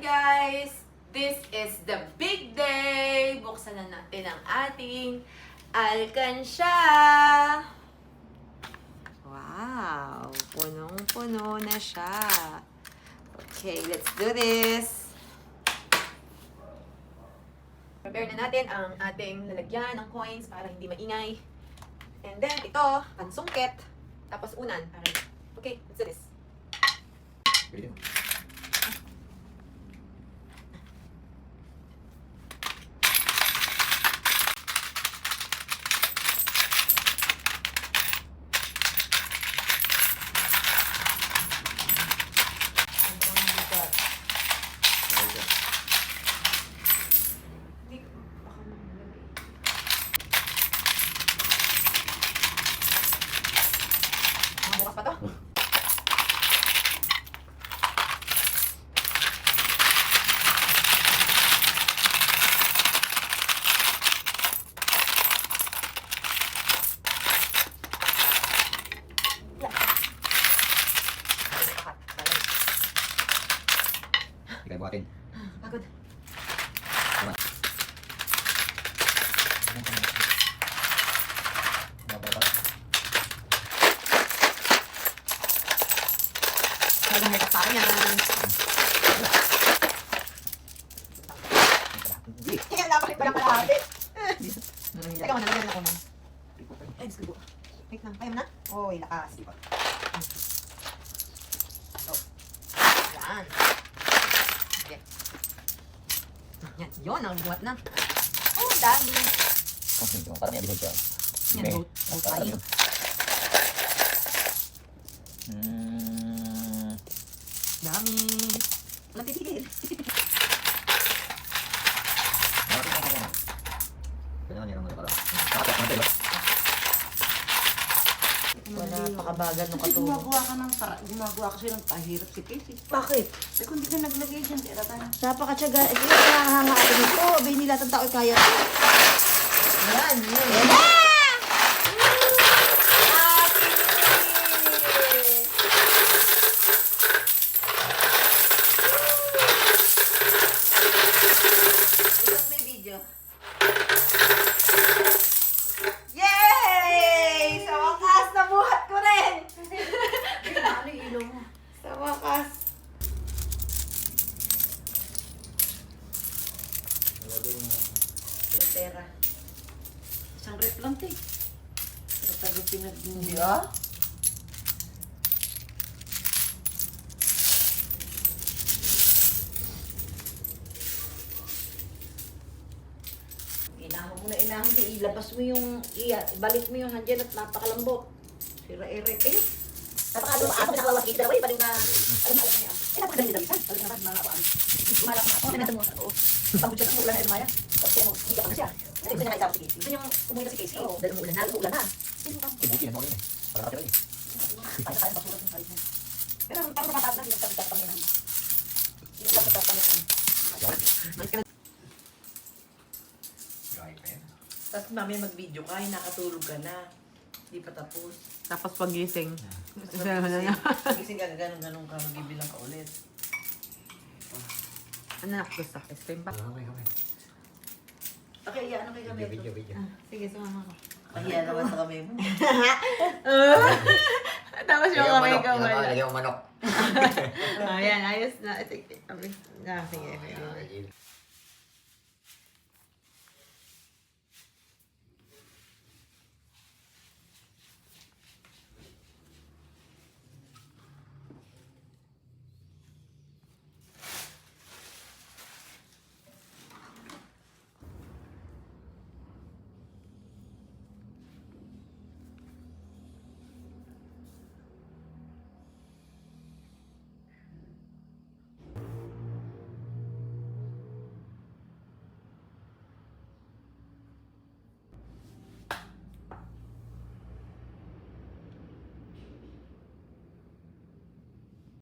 guys! This is the big day! Buksan na natin ang ating alkansya! Wow! Punong-puno na siya. Okay, let's do this! Prepare na natin ang ating lalagyan ng coins para hindi maingay. And then, ito, pansungkit. Tapos unan. Okay, let's do this. Bukas pa to. Ikay buhatin. Pagod. Tama. Pagod may sa akin yan. Kaya napakit pa lang kalahati. Teka, nalagyan ako man. Ay, disculpo. Wait lang, kaya mo na? Oy, lakas. So, yan. Okay. Yan, yun, ang buhat na. Oh, dami. Parang may abihod siya. Yan, boat tayo. Dami. Walang titigil. Wala, pakabagal nung katulog. Gumagawa kasi ng pahirap si Casey. Bakit? Eh kung di ka naglagay dyan, tira tayo. Napakatsaga. Eh, nakahanga-hanga nito. Abay nila itong tao kaya. Yan, yan. May video. Yay! Sa wakas, nabuhat ko rin! Ano yung ilaw mo? Sa wakas. Pera. Isang rep lang, te. Pero tago Hindi ah. Inahon mo na inahon, te. Ilabas mo yung, ibalik mo yung handyan at napakalambot. Sira Eric. Eh, Napakado ako na kawawas kita. Wala pa rin na... eh, napakadali na bisan. Balik naman, mga kapaan. Gumalak na ako. Pinatan mo. Oo. Pagbudsyan ang ulan na Maya. Kasi ano, hindi ka pa na siya. Gusto niya nakita ko si Casey. Gusto niyang umuwi na si Casey. Oo, dahil umulan na. Umulan na. Ibuti na mo rin eh. Parang nakatira eh. Ay, kaya basurat yung salit mo. Pero parang nakataas na, hindi ka kapit pangyanan. Hindi ka kapit pangyanan. Gaya pa yan. Tapos mamaya mag-video ka, nakatulog ka na. Hindi pa tapos. Tapos pagising. Gising ka, ganun-ganun ka, magibilang ka ulit. Ano na gusto? Ice cream pa? Okay. Okay, ano kay kami ito? Video. Sige, sumama ko. Pahiya naman sa kami mo. Tapos yung kamay-kamay. Lagyan mo manok. Ayan, ayos na. Sige. Okay.